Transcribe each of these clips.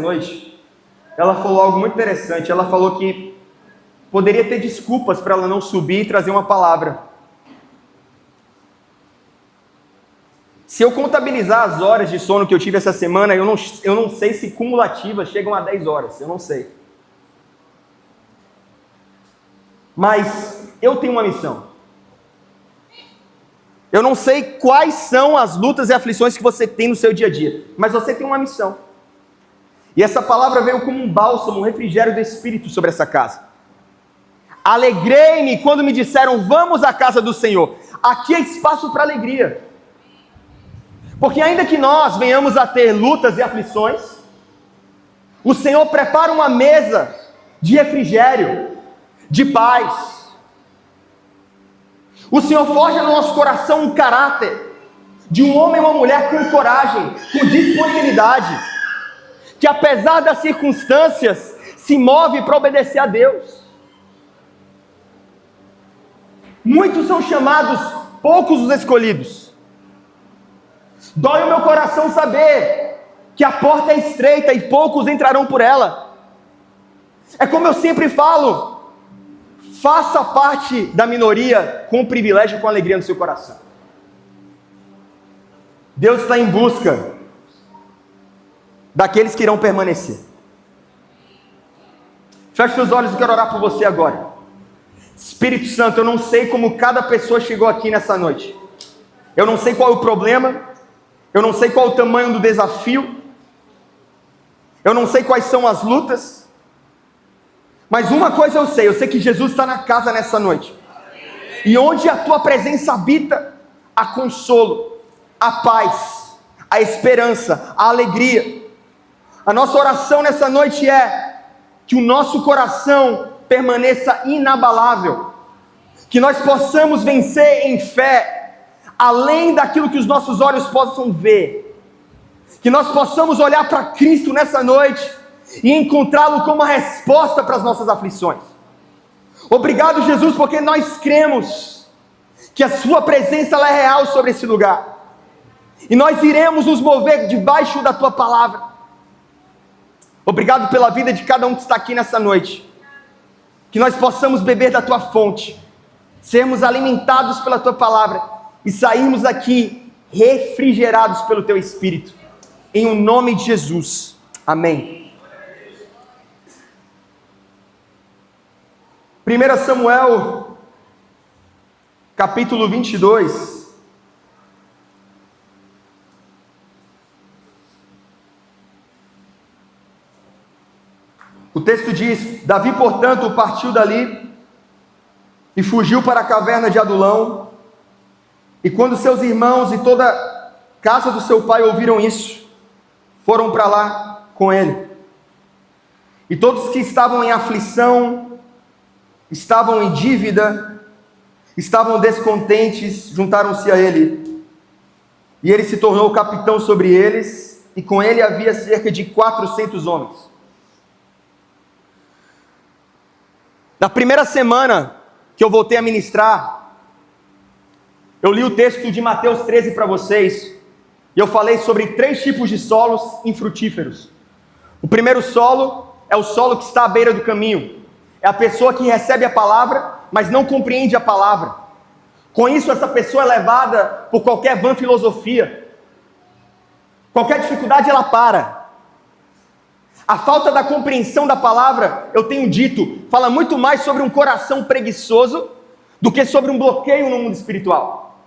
noite, ela falou algo muito interessante. Ela falou que poderia ter desculpas para ela não subir e trazer uma palavra. Se eu contabilizar as horas de sono que eu tive essa semana, eu não sei se cumulativas chegam a 10 horas, eu não sei. Mas eu tenho uma missão. Eu não sei quais são as lutas e aflições que você tem no seu dia a dia, mas você tem uma missão. E essa palavra veio como um bálsamo, um refrigério do Espírito sobre essa casa. Alegrei-me quando me disseram, vamos à casa do Senhor. Aqui é espaço para alegria. Porque ainda que nós venhamos a ter lutas e aflições, o Senhor prepara uma mesa de refrigério, de paz. O Senhor forja no nosso coração um caráter de um homem e uma mulher com coragem, com disponibilidade, que apesar das circunstâncias, se move para obedecer a Deus. Muitos são chamados, poucos os escolhidos. Dói o meu coração saber que a porta é estreita e poucos entrarão por ela. É como eu sempre falo, faça parte da minoria com privilégio e com alegria no seu coração. Deus está em busca daqueles que irão permanecer. Feche seus olhos, eu quero orar por você agora. Espírito Santo, eu não sei como cada pessoa chegou aqui nessa noite. Eu não sei qual é o problema. Eu não sei qual é o tamanho do desafio. Eu não sei quais são as lutas. Mas uma coisa eu sei que Jesus está na casa nessa noite. E onde a tua presença habita, há consolo, há paz, há esperança, há alegria. A nossa oração nessa noite é que o nosso coração permaneça inabalável, que nós possamos vencer em fé, além daquilo que os nossos olhos possam ver, que nós possamos olhar para Cristo nessa noite e encontrá-lo como a resposta para as nossas aflições. Obrigado, Jesus, porque nós cremos que a sua presença ela é real sobre esse lugar, e nós iremos nos mover debaixo da tua palavra. Obrigado pela vida de cada um que está aqui nessa noite, que nós possamos beber da tua fonte, sermos alimentados pela tua palavra e sairmos daqui refrigerados pelo teu Espírito, em o nome de Jesus, amém. 1 Samuel, capítulo 22, o texto diz, Davi, portanto, partiu dali e fugiu para a caverna de Adulão, e quando seus irmãos e toda a casa do seu pai ouviram isso, foram para lá com ele. E todos que estavam em aflição, estavam em dívida, estavam descontentes, juntaram-se a ele. E ele se tornou capitão sobre eles, e com ele havia cerca de 400 homens. Na primeira semana que eu voltei a ministrar, eu li o texto de Mateus 13 para vocês, e eu falei sobre 3 tipos de solos infrutíferos. O primeiro solo é o solo que está à beira do caminho. É a pessoa que recebe a palavra, mas não compreende a palavra. Com isso, essa pessoa é levada por qualquer vã filosofia. Qualquer dificuldade ela para. A falta da compreensão da palavra, eu tenho dito, fala muito mais sobre um coração preguiçoso do que sobre um bloqueio no mundo espiritual.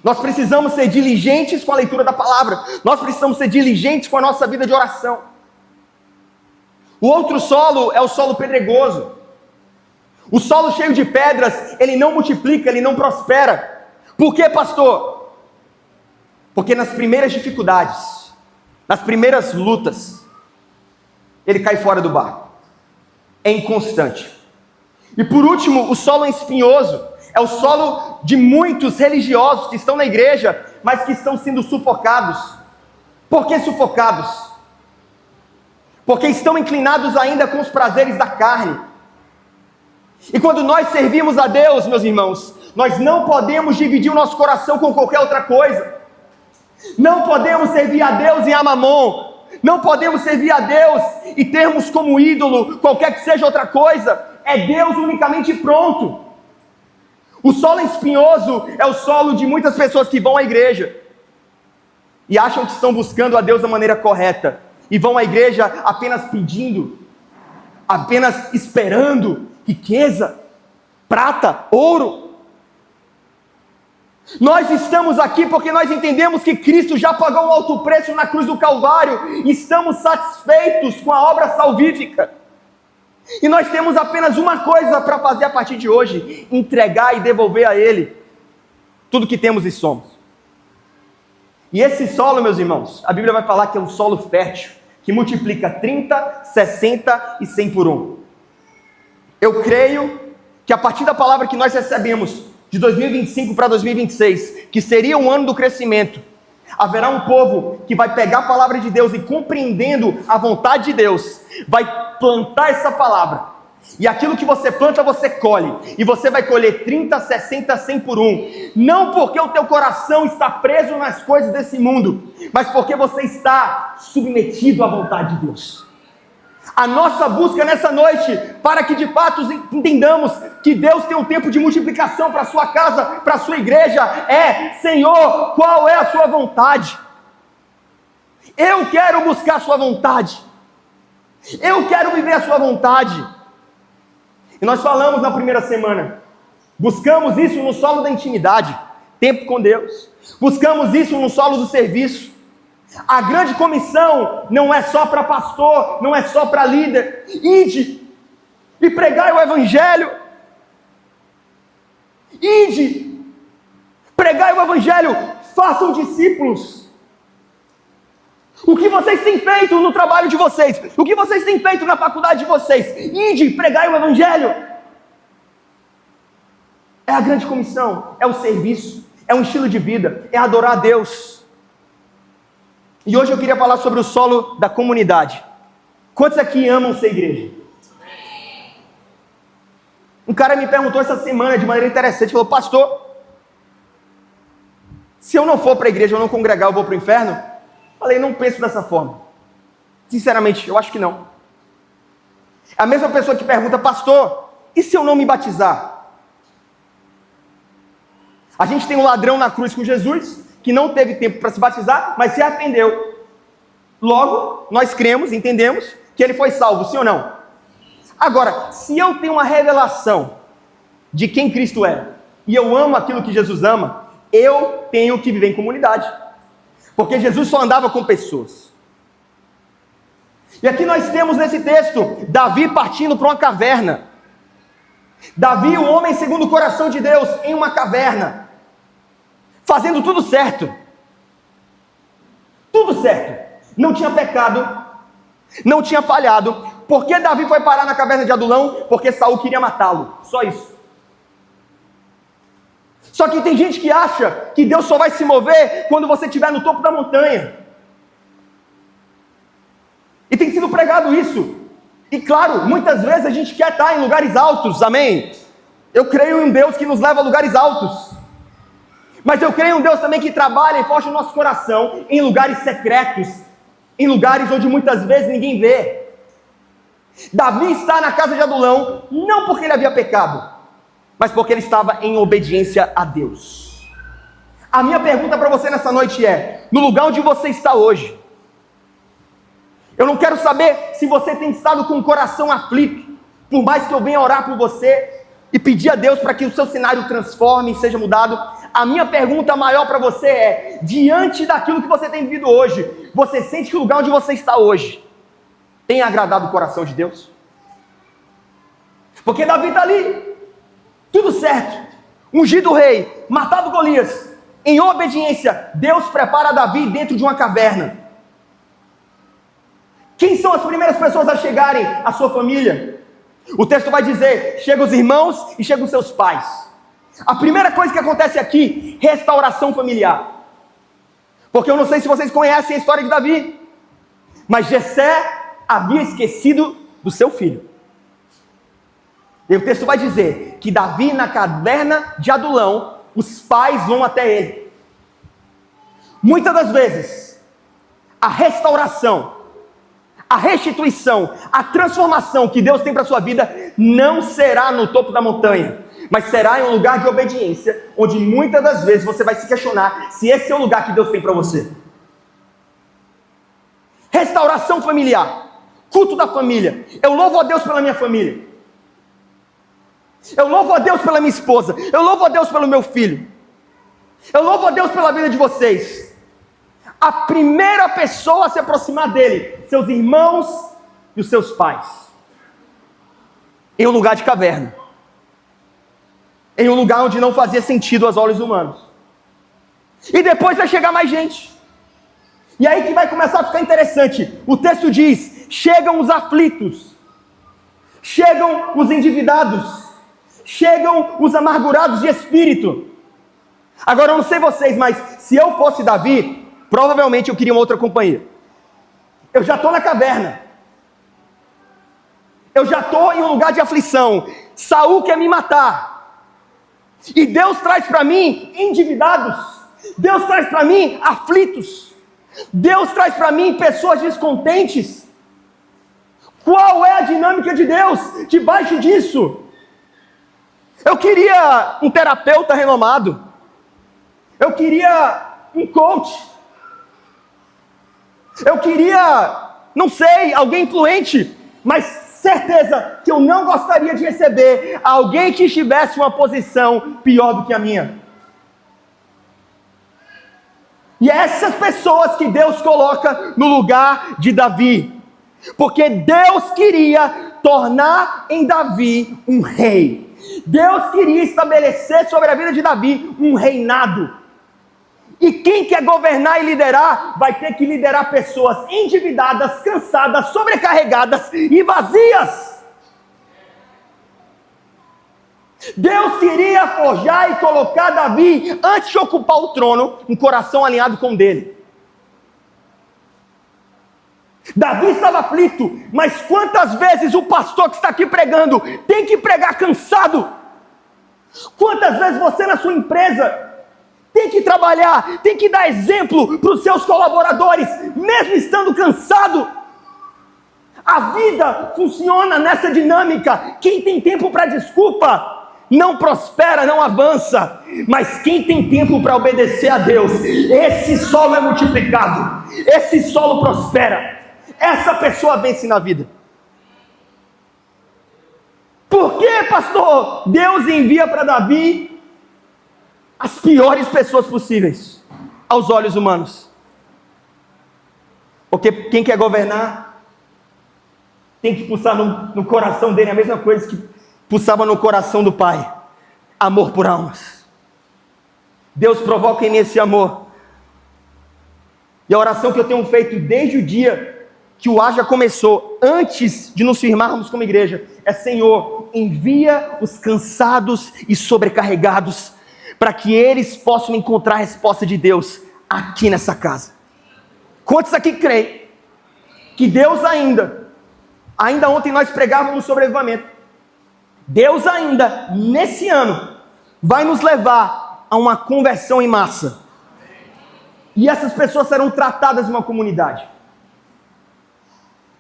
Nós precisamos ser diligentes com a leitura da palavra. Nós precisamos ser diligentes com a nossa vida de oração. O outro solo é o solo pedregoso. O solo cheio de pedras, ele não multiplica, ele não prospera. Por quê, pastor? Porque nas primeiras dificuldades, nas primeiras lutas, ele cai fora do barco, é inconstante. E por último, o solo espinhoso, é o solo de muitos religiosos que estão na igreja, mas que estão sendo sufocados. Por que sufocados? Porque estão inclinados ainda com os prazeres da carne. E quando nós servimos a Deus, meus irmãos, nós não podemos dividir o nosso coração com qualquer outra coisa. Não podemos servir a Deus e a Mamon. Não podemos servir a Deus e termos como ídolo qualquer que seja outra coisa. É Deus unicamente pronto. O solo espinhoso é o solo de muitas pessoas que vão à igreja e acham que estão buscando a Deus da maneira correta, e vão à igreja apenas pedindo, apenas esperando riqueza, prata, ouro. Nós estamos aqui porque nós entendemos que Cristo já pagou um alto preço na cruz do Calvário, e estamos satisfeitos com a obra salvífica. E nós temos apenas uma coisa para fazer a partir de hoje: entregar e devolver a Ele tudo que temos e somos. E esse solo, meus irmãos, a Bíblia vai falar que é um solo fértil, que multiplica 30, 60 e 100 por 1. Eu creio que a partir da palavra que nós recebemos de 2025 para 2026, que seria um ano do crescimento, haverá um povo que vai pegar a palavra de Deus e, compreendendo a vontade de Deus, vai plantar essa palavra. E aquilo que você planta, você colhe. E você vai colher 30, 60, 100 por 1. Não porque o teu coração está preso nas coisas desse mundo, mas porque você está submetido à vontade de Deus. A nossa busca nessa noite, para que de fato entendamos que Deus tem um tempo de multiplicação para a sua casa, para a sua igreja, é: Senhor, qual é a sua vontade? Eu quero buscar a sua vontade. Eu quero viver a sua vontade. E nós falamos na primeira semana, buscamos isso no solo da intimidade, tempo com Deus. Buscamos isso no solo do serviço. A grande comissão não é só para pastor, não é só para líder. Ide e pregai o evangelho. Ide, pregai o evangelho, façam discípulos. O que vocês têm feito no trabalho de vocês? O que vocês têm feito na faculdade de vocês? Ide, pregai o evangelho. É a grande comissão, é o serviço, é um estilo de vida, é adorar a Deus. E hoje eu queria falar sobre o solo da comunidade. Quantos aqui amam ser igreja? Um cara me perguntou essa semana de maneira interessante, falou: pastor, se eu não for para a igreja, eu não congregar, eu vou para o inferno? Falei: não penso dessa forma. Sinceramente, eu acho que não. A mesma pessoa que pergunta: pastor, e se eu não me batizar? A gente tem um ladrão na cruz com Jesus, que não teve tempo para se batizar, mas se arrependeu. Logo, nós cremos, entendemos que ele foi salvo, sim ou não? Agora, se eu tenho uma revelação de quem Cristo é, e eu amo aquilo que Jesus ama, eu tenho que viver em comunidade. Porque Jesus só andava com pessoas. E aqui nós temos nesse texto, Davi partindo para uma caverna. Davi, o homem segundo o coração de Deus, em uma caverna, fazendo tudo certo. Tudo certo. Não tinha pecado, não tinha falhado. Por que Davi foi parar na caverna de Adulão? Porque Saul queria matá-lo. Só isso. Só que tem gente que acha que Deus só vai se mover quando você estiver no topo da montanha. E tem sido pregado isso. E claro, muitas vezes a gente quer estar em lugares altos, amém? Eu creio em Deus que nos leva a lugares altos. Mas eu creio em Deus também que trabalha e forja o nosso coração em lugares secretos, em lugares onde muitas vezes ninguém vê. Davi está na casa de Adulão, não porque ele havia pecado, mas porque ele estava em obediência a Deus. A minha pergunta para você nessa noite é: no lugar onde você está hoje, eu não quero saber se você tem estado com o coração aflito, por mais que eu venha orar por você e pedir a Deus para que o seu cenário transforme e seja mudado. A minha pergunta maior para você é: diante daquilo que você tem vivido hoje, você sente que o lugar onde você está hoje tem agradado o coração de Deus? Porque Davi está ali, tudo certo, ungido rei, matado Golias, em obediência, Deus prepara Davi dentro de uma caverna. Quem são as primeiras pessoas a chegarem? A sua família. O texto vai dizer: chegam os irmãos e chegam os seus pais. A primeira coisa que acontece aqui, restauração familiar. Porque eu não sei se vocês conhecem a história de Davi, mas Jessé havia esquecido do seu filho. E o texto vai dizer que Davi, na caverna de Adulão, os pais vão até ele. Muitas das vezes, a restauração A restituição, a transformação que Deus tem para a sua vida não será no topo da montanha, mas será em um lugar de obediência, onde muitas das vezes você vai se questionar se esse é o lugar que Deus tem para você. Restauração familiar, culto da família. Eu louvo a Deus pela minha família. Eu louvo a Deus pela minha esposa. Eu louvo a Deus pelo meu filho. Eu louvo a Deus pela vida de vocês. A primeira pessoa a se aproximar dele, seus irmãos e os seus pais. Em um lugar de caverna. Em um lugar onde não fazia sentido aos olhos humanos. E depois vai chegar mais gente. E aí que vai começar a ficar interessante. O texto diz: chegam os aflitos, chegam os endividados, chegam os amargurados de espírito. Agora eu não sei vocês, mas se eu fosse Davi, provavelmente eu queria uma outra companhia. Eu já estou na caverna. Eu já estou em um lugar de aflição. Saul quer me matar. E Deus traz para mim endividados. Deus traz para mim aflitos. Deus traz para mim pessoas descontentes. Qual é a dinâmica de Deus debaixo disso? Eu queria um terapeuta renomado. Eu queria um coach. Eu queria, não sei, alguém influente, mas certeza que eu não gostaria de receber alguém que estivesse em uma posição pior do que a minha. E é essas pessoas que Deus coloca no lugar de Davi, porque Deus queria tornar em Davi um rei. Deus queria estabelecer sobre a vida de Davi um reinado. E quem quer governar e liderar, vai ter que liderar pessoas endividadas, cansadas, sobrecarregadas e vazias. Deus queria forjar e colocar Davi, antes de ocupar o trono, um coração alinhado com o dele. Davi estava aflito, mas quantas vezes o pastor que está aqui pregando tem que pregar cansado? Quantas vezes você na sua empresa tem que trabalhar, tem que dar exemplo para os seus colaboradores, mesmo estando cansado? A vida funciona nessa dinâmica. Quem tem tempo para desculpa não prospera, não avança. Mas quem tem tempo para obedecer a Deus, esse solo é multiplicado, esse solo prospera. Essa pessoa vence na vida. Por que, pastor, Deus envia para Davi as piores pessoas possíveis aos olhos humanos? Porque quem quer governar tem que pulsar no coração dele a mesma coisa que pulsava no coração do pai: amor por almas. Deus provoca em mim esse amor. E a oração que eu tenho feito desde o dia que o Haja começou, antes de nos firmarmos como igreja, é: Senhor, envia os cansados e sobrecarregados, para que eles possam encontrar a resposta de Deus aqui nessa casa. Quantos aqui creem que Deus ainda ontem nós pregávamos sobre avivamento, Deus ainda, nesse ano, vai nos levar a uma conversão em massa, e essas pessoas serão tratadas em uma comunidade?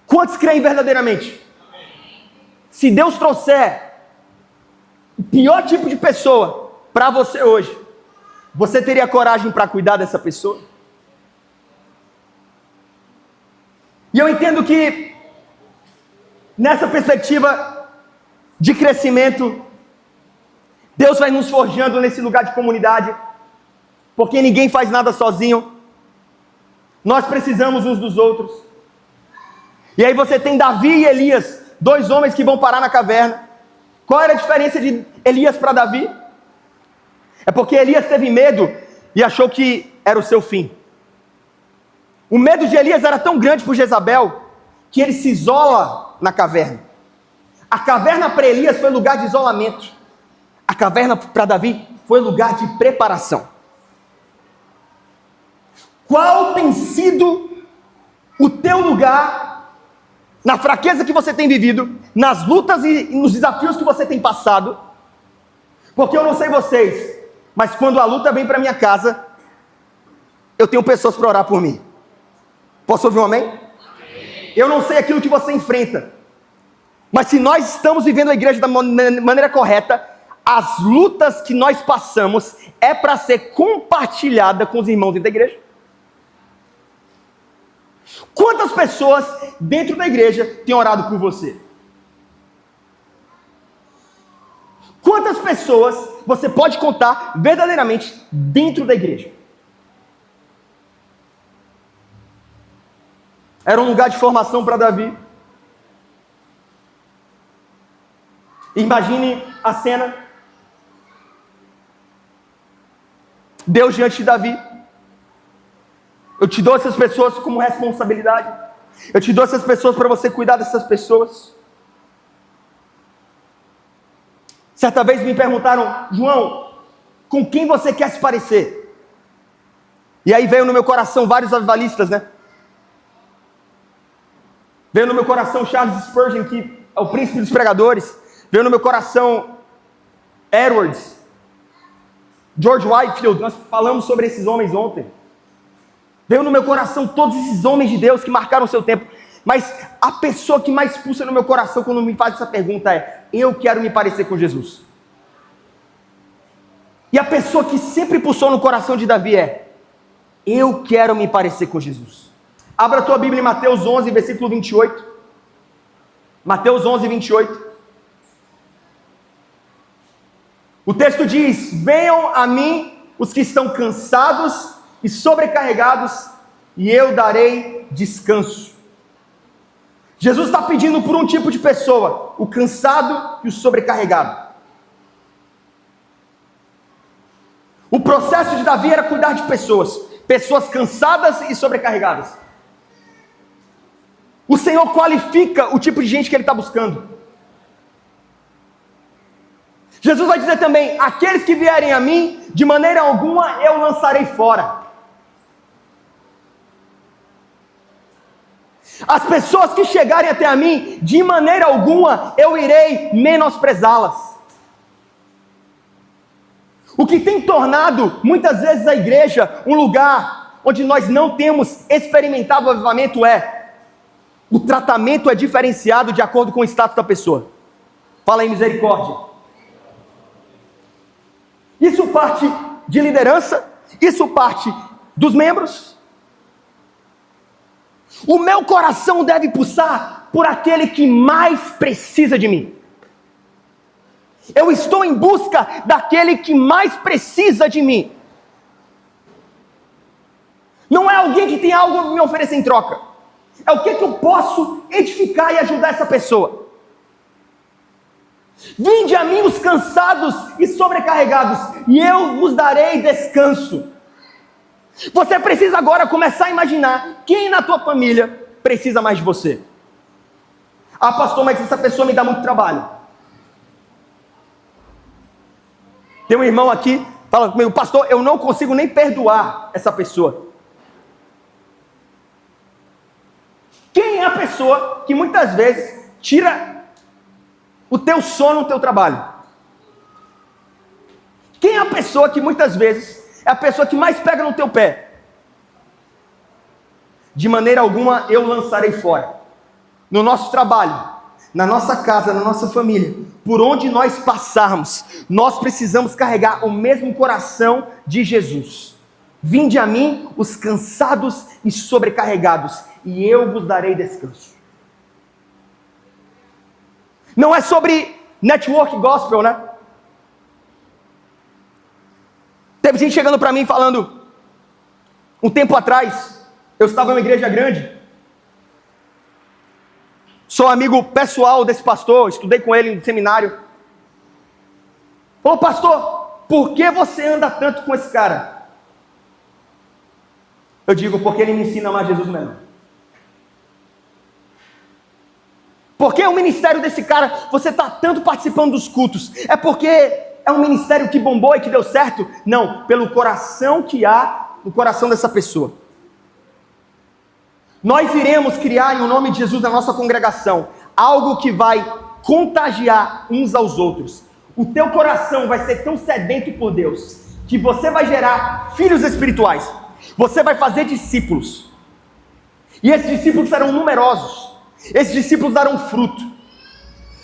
Quantos creem verdadeiramente? Se Deus trouxer o pior tipo de pessoa para você hoje, você teria coragem para cuidar dessa pessoa? E eu entendo que nessa perspectiva de crescimento, Deus vai nos forjando nesse lugar de comunidade, porque ninguém faz nada sozinho. Nós precisamos uns dos outros. E aí você tem Davi e Elias, dois homens que vão parar na caverna. Qual era a diferença de Elias para Davi? É porque Elias teve medo e achou que era o seu fim. O medo de Elias era tão grande por Jezabel que ele se isola na caverna. A caverna para Elias foi lugar de isolamento. A caverna para Davi foi lugar de preparação. Qual tem sido o teu lugar na fraqueza que você tem vivido, nas lutas e nos desafios que você tem passado? Porque eu não sei vocês, mas quando a luta vem para minha casa, eu tenho pessoas para orar por mim. Posso ouvir um amém? Eu não sei aquilo que você enfrenta, mas se nós estamos vivendo a igreja da maneira correta, as lutas que nós passamos é para ser compartilhada com os irmãos dentro da igreja. Quantas pessoas dentro da igreja têm orado por você? Quantas pessoas você pode contar verdadeiramente dentro da igreja? Era um lugar de formação para Davi. Imagine a cena. Deus diante de Davi. Eu te dou essas pessoas como responsabilidade. Eu te dou essas pessoas para você cuidar dessas pessoas. Certa vez me perguntaram: João, com quem você quer se parecer? E aí veio no meu coração vários avivalistas, né? Veio no meu coração Charles Spurgeon, que é o príncipe dos pregadores. Veio no meu coração Edwards, George Whitefield. Nós falamos sobre esses homens ontem. Veio no meu coração todos esses homens de Deus que marcaram o seu tempo. Mas a pessoa que mais pulsa no meu coração quando me faz essa pergunta é: eu quero me parecer com Jesus. E a pessoa que sempre pulsou no coração de Davi é: eu quero me parecer com Jesus. Abra a tua Bíblia em Mateus 11, versículo 28. Mateus 11, 28. O texto diz: venham a mim os que estão cansados e sobrecarregados, e eu darei descanso. Jesus está pedindo por um tipo de pessoa: o cansado e o sobrecarregado. O processo de Davi era cuidar de pessoas cansadas e sobrecarregadas. O Senhor qualifica o tipo de gente que Ele está buscando. Jesus vai dizer também: aqueles que vierem a mim, de maneira alguma eu lançarei fora. As pessoas que chegarem até a mim, de maneira alguma eu irei menosprezá-las. O que tem tornado muitas vezes a igreja um lugar onde nós não temos experimentado o avivamento é: o tratamento é diferenciado de acordo com o status da pessoa. Fala aí, misericórdia. Isso parte de liderança, isso parte dos membros. O meu coração deve pulsar por aquele que mais precisa de mim. Eu estou em busca daquele que mais precisa de mim. Não é alguém que tem algo a me oferecer em troca. É o que eu posso edificar e ajudar essa pessoa. Vinde a mim os cansados e sobrecarregados, e eu vos darei descanso. Você precisa agora começar a imaginar quem na tua família precisa mais de você. Ah, pastor, mas essa pessoa me dá muito trabalho. Tem um irmão aqui, fala comigo: pastor, eu não consigo nem perdoar essa pessoa. Quem é a pessoa que muitas vezes tira o teu sono no teu trabalho? Quem é a pessoa que muitas vezes é a pessoa que mais pega no teu pé? De maneira alguma eu lançarei fora. No nosso trabalho, na nossa casa, na nossa família, por onde nós passarmos, nós precisamos carregar o mesmo coração de Jesus. Vinde a mim os cansados e sobrecarregados, e eu vos darei descanso. Não é sobre network gospel, né? Teve gente chegando para mim falando, um tempo atrás, eu estava em uma igreja grande, sou amigo pessoal desse pastor, estudei com ele no seminário. Falou: pastor, por que você anda tanto com esse cara? Eu digo: porque ele me ensina a amar Jesus mesmo. Por que o ministério desse cara, você está tanto participando dos cultos? É porque é um ministério que bombou e que deu certo? Não, pelo coração que há no coração dessa pessoa. Nós iremos criar em nome de Jesus na nossa congregação algo que vai contagiar uns aos outros. O teu coração vai ser tão sedento por Deus que você vai gerar filhos espirituais. Você vai fazer discípulos. E esses discípulos serão numerosos. Esses discípulos darão fruto.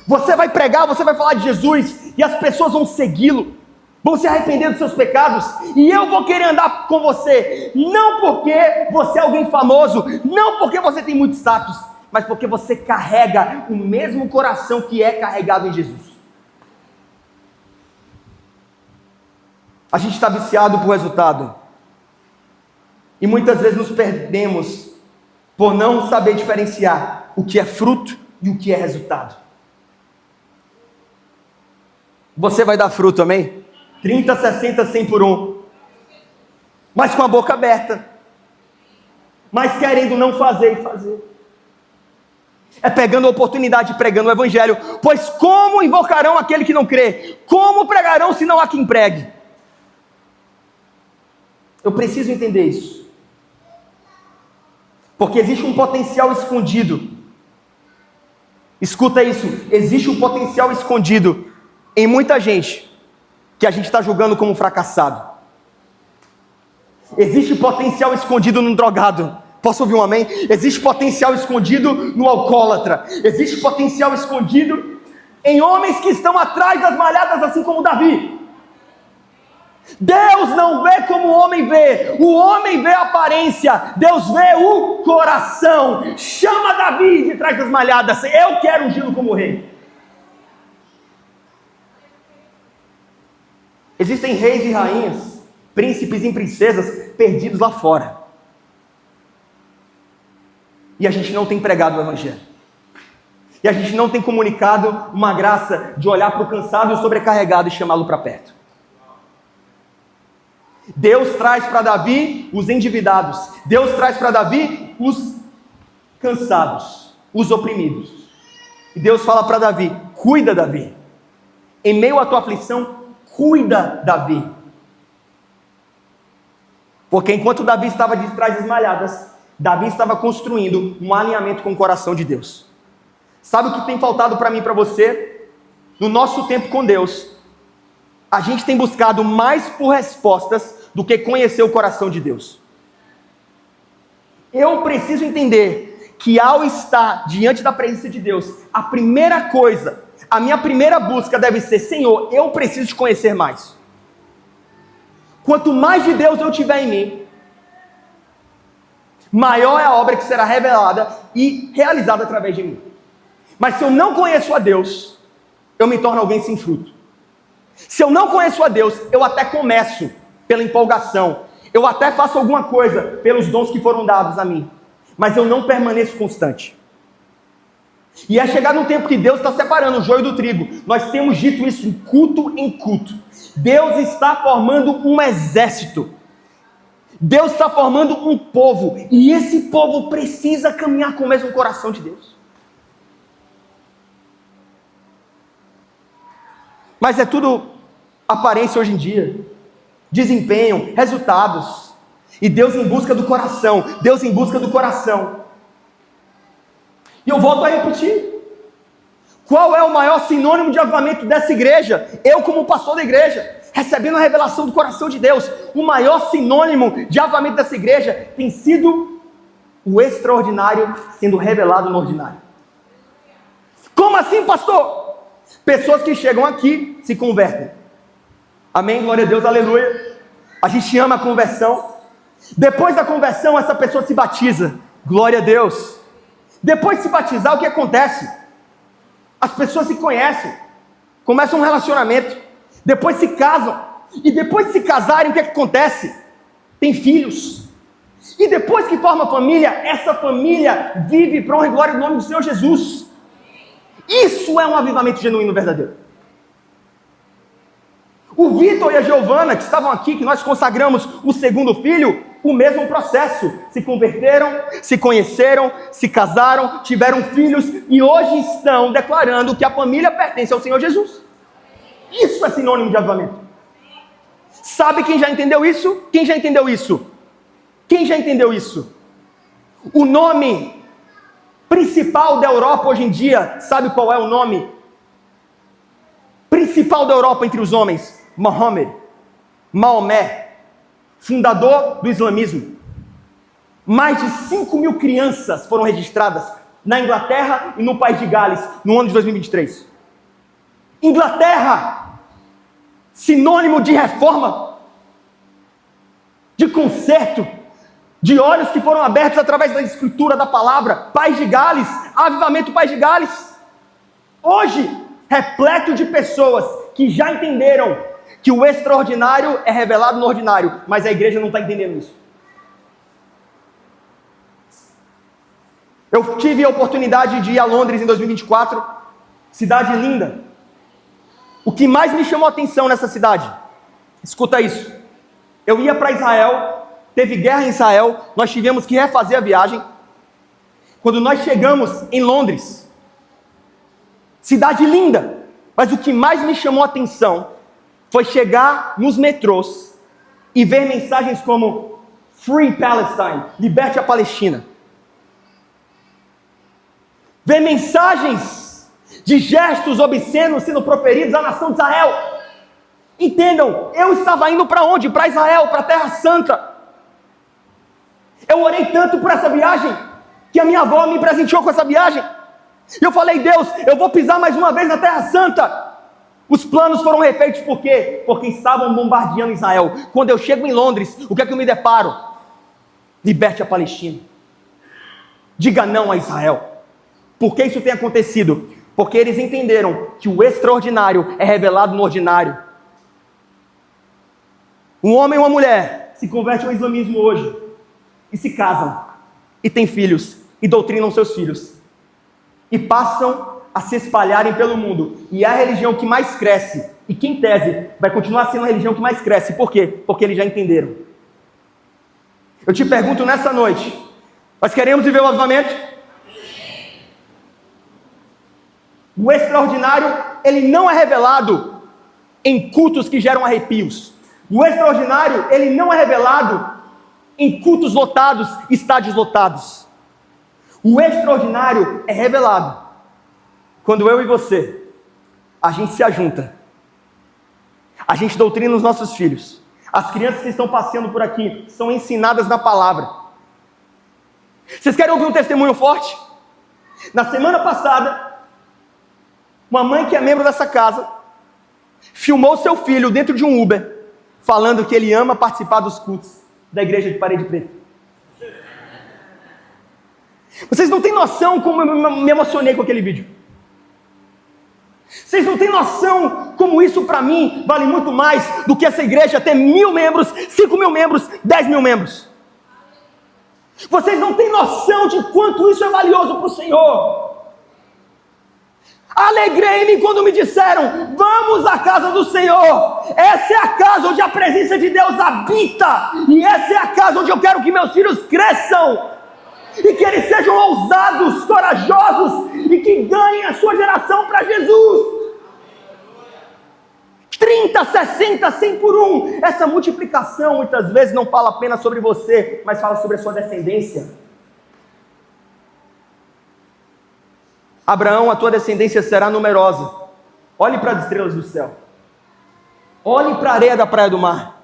Você vai pregar, você vai falar de Jesus, e as pessoas vão segui-lo, vão se arrepender dos seus pecados, e eu vou querer andar com você, não porque você é alguém famoso, não porque você tem muito status, mas porque você carrega o mesmo coração que é carregado em Jesus. A gente está viciado por resultado, e muitas vezes nos perdemos por não saber diferenciar o que é fruto e o que é resultado. Você vai dar fruto, amém? 30, 60, 100 por um. Mas com a boca aberta. Mas querendo não fazer e fazer. É pegando a oportunidade e pregando o evangelho. Pois como invocarão aquele que não crê? Como pregarão se não há quem pregue? Eu preciso entender isso. Porque existe um potencial escondido. Escuta isso. Existe um potencial escondido em muita gente que a gente está julgando como fracassado. Existe potencial escondido no drogado. Posso ouvir um amém? Existe potencial escondido no alcoólatra. Existe potencial escondido em homens que estão atrás das malhadas, assim como Davi. Deus não vê como o homem vê. O homem vê a aparência. Deus vê o coração. Chama Davi de trás das malhadas. Eu quero ungí-lo como rei. Existem reis e rainhas, príncipes e princesas perdidos lá fora. E a gente não tem pregado o evangelho. E a gente não tem comunicado uma graça de olhar para o cansado e o sobrecarregado e chamá-lo para perto. Deus traz para Davi os endividados. Deus traz para Davi os cansados, os oprimidos. E Deus fala para Davi: cuida, Davi. Em meio à tua aflição, cuida, Davi. Porque enquanto Davi estava de trás das malhadas, Davi estava construindo um alinhamento com o coração de Deus. Sabe o que tem faltado para mim e para você? No nosso tempo com Deus, a gente tem buscado mais por respostas do que conhecer o coração de Deus. Eu preciso entender que ao estar diante da presença de Deus, a primeira coisa, a minha primeira busca deve ser: Senhor, eu preciso te conhecer mais. Quanto mais de Deus eu tiver em mim, maior é a obra que será revelada e realizada através de mim. Mas se eu não conheço a Deus, eu me torno alguém sem fruto. Se eu não conheço a Deus, eu até começo pela empolgação, eu até faço alguma coisa pelos dons que foram dados a mim, mas eu não permaneço constante. E é chegar num tempo que Deus está separando o joio do trigo. Nós temos dito isso em culto. Deus está formando um exército. Deus está formando um povo. E esse povo precisa caminhar com o mesmo coração de Deus. Mas é tudo aparência hoje em dia. Desempenho, resultados. E Deus em busca do coração. Deus em busca do coração. E eu volto a repetir. Qual é o maior sinônimo de avivamento dessa igreja? Eu, como pastor da igreja, recebendo a revelação do coração de Deus. O maior sinônimo de avivamento dessa igreja tem sido o extraordinário sendo revelado no ordinário. Como assim, pastor? Pessoas que chegam aqui se convertem. Amém? Glória a Deus, aleluia. A gente ama a conversão. Depois da conversão, essa pessoa se batiza. Glória a Deus. Depois de se batizar, o que acontece? As pessoas se conhecem, começam um relacionamento, depois se casam, e depois de se casarem, o que acontece? Tem filhos, e depois que forma família, essa família vive para honra e glória do nome do Senhor Jesus. Isso é um avivamento genuíno, verdadeiro. O Vitor e a Giovana, que estavam aqui, que nós consagramos o segundo filho, o mesmo processo. Se converteram, se conheceram, se casaram, tiveram filhos e hoje estão declarando que a família pertence ao Senhor Jesus. Isso é sinônimo de avivamento. Sabe quem já entendeu isso? Quem já entendeu isso? Quem já entendeu isso? O nome principal da Europa hoje em dia, sabe qual é o nome principal da Europa entre os homens? Maomé, fundador do islamismo. Mais de 5.000 crianças foram registradas na Inglaterra e no país de Gales no ano de 2023. Inglaterra, sinônimo de reforma, de conserto, de olhos que foram abertos através da escritura da palavra. País de Gales, avivamento País de Gales. Hoje, repleto de pessoas que já entenderam que o extraordinário é revelado no ordinário, mas a igreja não está entendendo isso. Eu tive a oportunidade de ir a Londres em 2024, cidade linda. O que mais me chamou a atenção nessa cidade, escuta isso, eu ia para Israel, teve guerra em Israel, nós tivemos que refazer a viagem. Quando nós chegamos em Londres, cidade linda, mas o que mais me chamou a atenção foi chegar nos metrôs e ver mensagens como Free Palestine, liberte a Palestina. Ver mensagens de gestos obscenos sendo proferidos à nação de Israel. Entendam, eu estava indo para onde? Para Israel, para a Terra Santa. Eu orei tanto por essa viagem, que a minha avó me presenteou com essa viagem. E eu falei, Deus, eu vou pisar mais uma vez na Terra Santa. Os planos foram refeitos por quê? Porque estavam bombardeando Israel. Quando eu chego em Londres, o que é que eu me deparo? Liberte a Palestina. Diga não a Israel. Por que isso tem acontecido? Porque eles entenderam que o extraordinário é revelado no ordinário. Um homem e uma mulher se convertem ao islamismo hoje e se casam, e têm filhos, e doutrinam seus filhos, e passam a se espalharem pelo mundo, e é a religião que mais cresce, e que em tese vai continuar sendo a religião que mais cresce. Por quê? Porque eles já entenderam. Eu te pergunto nessa noite, nós queremos viver o avivamento? O extraordinário, ele não é revelado em cultos que geram arrepios. O extraordinário, ele não é revelado em cultos lotados, estádios lotados. O extraordinário é revelado quando eu e você, a gente se ajunta, a gente doutrina os nossos filhos, as crianças que estão passeando por aqui são ensinadas na palavra. Vocês querem ouvir um testemunho forte? Na semana passada, uma mãe que é membro dessa casa filmou seu filho dentro de um Uber, falando que ele ama participar dos cultos da igreja de Parede Preta. Vocês não têm noção como eu me emocionei com aquele vídeo. Vocês não têm noção como isso para mim vale muito mais do que essa igreja ter 1.000 membros, 5.000 membros, 10.000 membros. Vocês não têm noção de quanto isso é valioso para o Senhor. Alegrei-me quando me disseram, vamos à casa do Senhor. Essa é a casa onde a presença de Deus habita. E essa é a casa onde eu quero que meus filhos cresçam. E que eles sejam ousados, corajosos. E que ganhem a sua geração para Jesus. 30, 60, 100 por 1. Essa multiplicação muitas vezes não fala apenas sobre você, mas fala sobre a sua descendência. Abraão, a tua descendência será numerosa. Olhe para as estrelas do céu. Olhe para a areia da praia do mar.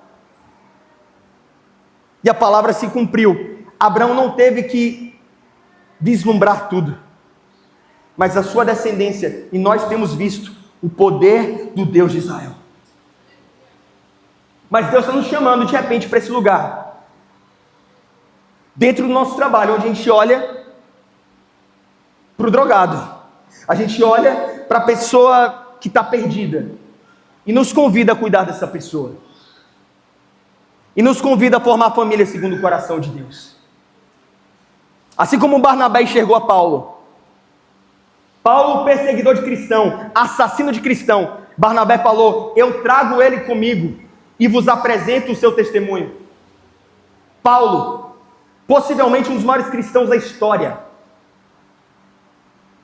E a palavra se cumpriu. Abraão não teve que vislumbrar tudo, mas a sua descendência, e nós temos visto o poder do Deus de Israel. Mas Deus está nos chamando de repente para esse lugar, dentro do nosso trabalho, onde a gente olha para o drogado, a gente olha para a pessoa que está perdida, e nos convida a cuidar dessa pessoa, e nos convida a formar a família segundo o coração de Deus. Assim como Barnabé enxergou a Paulo, perseguidor de cristão, assassino de cristão, Barnabé falou, eu trago ele comigo, e vos apresento o seu testemunho. Paulo, possivelmente um dos maiores cristãos da história.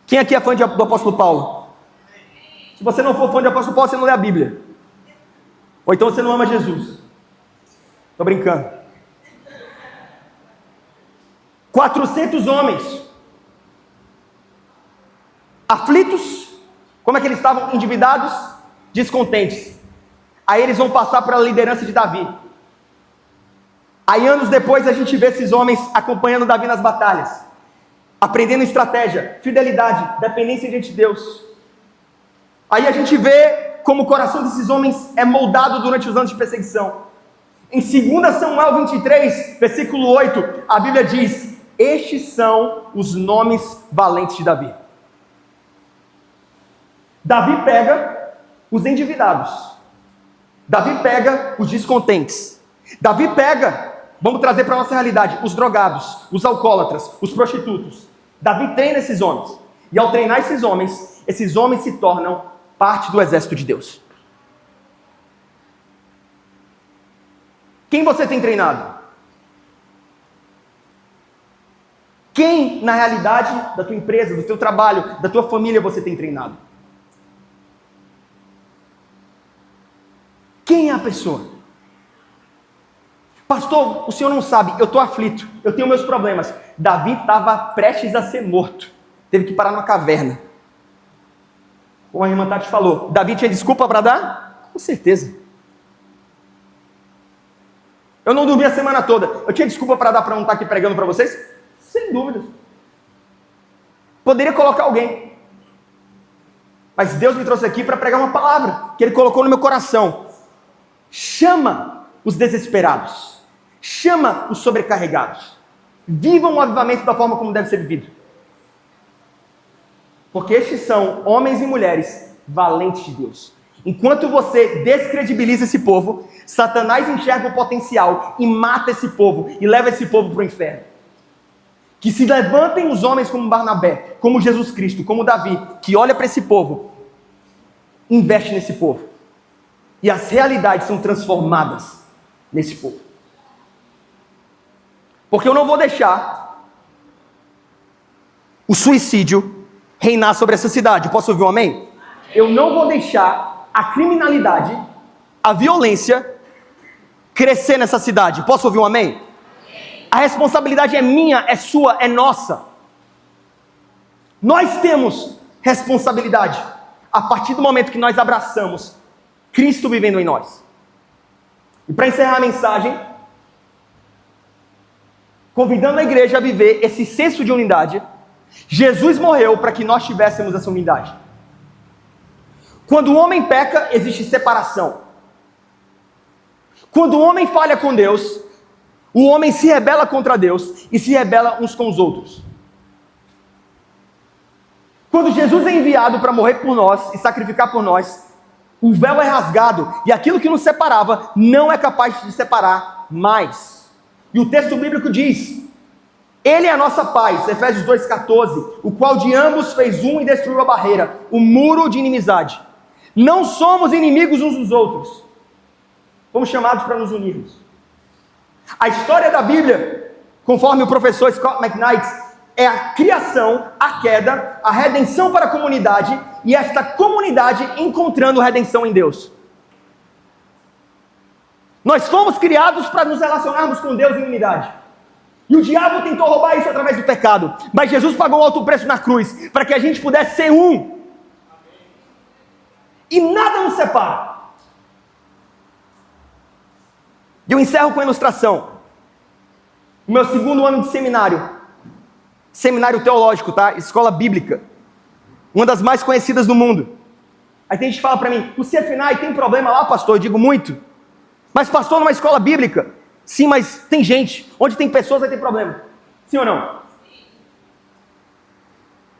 Quem aqui é fã do apóstolo Paulo? Se você não for fã do apóstolo Paulo, você não lê a Bíblia. Ou então você não ama Jesus. Estou brincando. 400 homens. Aflitos. Como é que eles estavam? Endividados, descontentes. Aí eles vão passar para a liderança de Davi. Aí anos depois a gente vê esses homens acompanhando Davi nas batalhas, aprendendo estratégia, fidelidade, dependência diante de Deus. Aí a gente vê como o coração desses homens é moldado durante os anos de perseguição. Em 2 Samuel 23, versículo 8, a Bíblia diz: estes são os nomes valentes de Davi. Davi pega os endividados. Davi pega os descontentes. Davi pega, vamos trazer para a nossa realidade, os drogados, os alcoólatras, os prostitutos. Davi treina esses homens. E ao treinar esses homens se tornam parte do exército de Deus. Quem você tem treinado? Quem, na realidade, da tua empresa, do teu trabalho, da tua família você tem treinado? Quem é a pessoa? Pastor, o senhor não sabe, eu estou aflito, eu tenho meus problemas. Davi estava prestes a ser morto, teve que parar numa caverna. Como a irmã Tati falou, Davi tinha desculpa para dar? Com certeza. Eu não dormi a semana toda, eu tinha desculpa para dar para não estar aqui pregando para vocês? Sem dúvidas. Poderia colocar alguém. Mas Deus me trouxe aqui para pregar uma palavra que Ele colocou no meu coração. Chama os desesperados. Chama os sobrecarregados. Vivam o avivamento da forma como deve ser vivido. Porque estes são homens e mulheres valentes de Deus. Enquanto você descredibiliza esse povo, Satanás enxerga o potencial e mata esse povo e leva esse povo para o inferno. Que se levantem os homens como Barnabé, como Jesus Cristo, como Davi, que olha para esse povo, investe nesse povo. E as realidades são transformadas nesse povo. Porque eu não vou deixar o suicídio reinar sobre essa cidade. Posso ouvir um amém? Eu não vou deixar a criminalidade, a violência crescer nessa cidade. Posso ouvir um amém? A responsabilidade é minha, é sua, é nossa. Nós temos responsabilidade a partir do momento que nós abraçamos Cristo vivendo em nós. E para encerrar a mensagem, convidando a igreja a viver esse senso de unidade, Jesus morreu para que nós tivéssemos essa unidade. Quando o homem peca, existe separação. Quando o homem falha com Deus, o homem se rebela contra Deus e se rebela uns com os outros. Quando Jesus é enviado para morrer por nós e sacrificar por nós, o véu é rasgado e aquilo que nos separava não é capaz de separar mais. E o texto bíblico diz: Ele é a nossa paz, Efésios 2,14, o qual de ambos fez um e destruiu a barreira, o muro de inimizade. Não somos inimigos uns dos outros, fomos chamados para nos unirmos. A história da Bíblia, conforme o professor Scott McKnight, é a criação, a queda, a redenção para a comunidade e esta comunidade encontrando redenção em Deus. Nós fomos criados para nos relacionarmos com Deus em unidade. E o diabo tentou roubar isso através do pecado. Mas Jesus pagou um alto preço na cruz para que a gente pudesse ser um. E nada nos separa. E eu encerro com a ilustração. O meu segundo ano de seminário teológico, tá? Escola bíblica. Uma das mais conhecidas do mundo. Aí tem gente que fala para mim: o CFNAI tem problema lá, pastor? Eu digo: muito. Mas pastor, numa escola bíblica? Sim, mas tem gente. Onde tem pessoas vai ter problema. Sim ou não?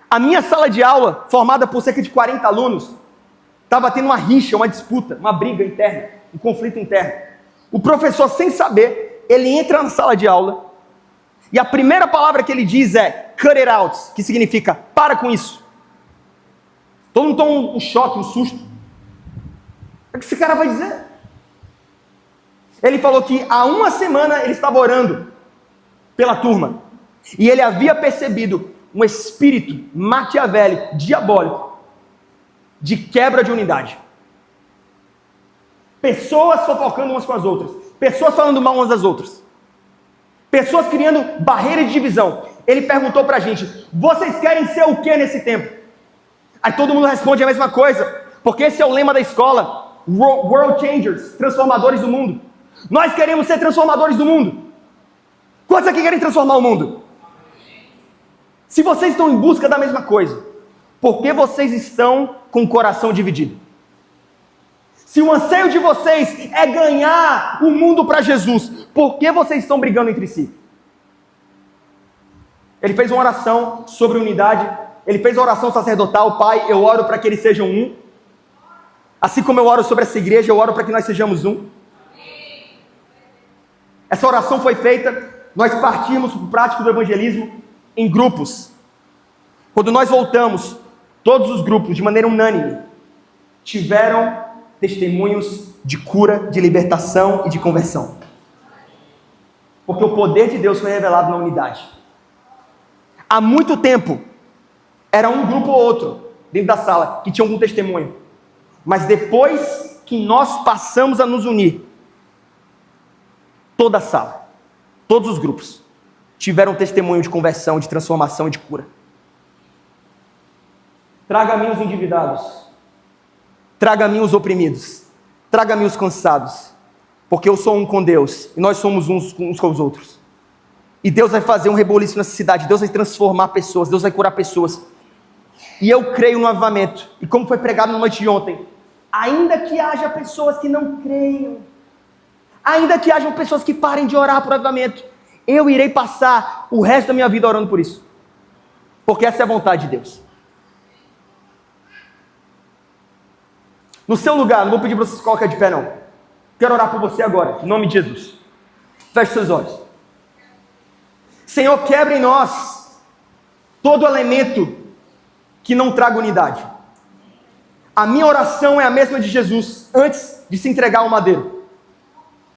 A minha sala de aula, formada por cerca de 40 alunos, estava tendo uma rixa, uma disputa, uma briga interna, um conflito interno. O professor, sem saber, ele entra na sala de aula e a primeira palavra que ele diz é cut it out, que significa para com isso. Todo mundo toma um choque, um susto. O que esse cara vai dizer? Ele falou que há uma semana ele estava orando pela turma e ele havia percebido um espírito maquiavélico, diabólico, de quebra de unidade. Pessoas fofocando umas com as outras, pessoas falando mal umas das outras, pessoas criando barreira de divisão. Ele perguntou pra gente: vocês querem ser o que nesse tempo? Aí todo mundo responde a mesma coisa, porque esse é o lema da escola: World Changers, transformadores do mundo. Nós queremos ser transformadores do mundo. Quantos aqui querem transformar o mundo? Se vocês estão em busca da mesma coisa, por que vocês estão com o coração dividido? Se o anseio de vocês é ganhar o mundo para Jesus, por que vocês estão brigando entre si? Ele fez uma oração sobre unidade, ele fez a oração sacerdotal: Pai, eu oro para que eles sejam um. Assim como eu oro sobre essa igreja, eu oro para que nós sejamos um. Essa oração foi feita, nós partimos para o prático do evangelismo em grupos. Quando nós voltamos, todos os grupos, de maneira unânime, tiveram testemunhos de cura, de libertação e de conversão. Porque o poder de Deus foi revelado na unidade. Há muito tempo, era um grupo ou outro dentro da sala que tinha algum testemunho. Mas depois que nós passamos a nos unir, toda a sala, todos os grupos, tiveram testemunho de conversão, de transformação e de cura. Traga a mim os endividados, traga a mim os oprimidos, traga a mim os cansados, porque eu sou um com Deus, e nós somos uns com os outros. E Deus vai fazer um reboliço nessa cidade, Deus vai transformar pessoas, Deus vai curar pessoas. E eu creio no avivamento, e como foi pregado na noite de ontem, ainda que haja pessoas que não creiam, ainda que hajam pessoas que parem de orar por avivamento, eu irei passar o resto da minha vida orando por isso, porque essa é a vontade de Deus. No seu lugar, não vou pedir para você se colocar de pé não, quero orar por você agora, em nome de Jesus. Feche seus olhos. Senhor, quebra em nós todo elemento que não traga unidade. A minha oração é a mesma de Jesus antes de se entregar ao madeiro.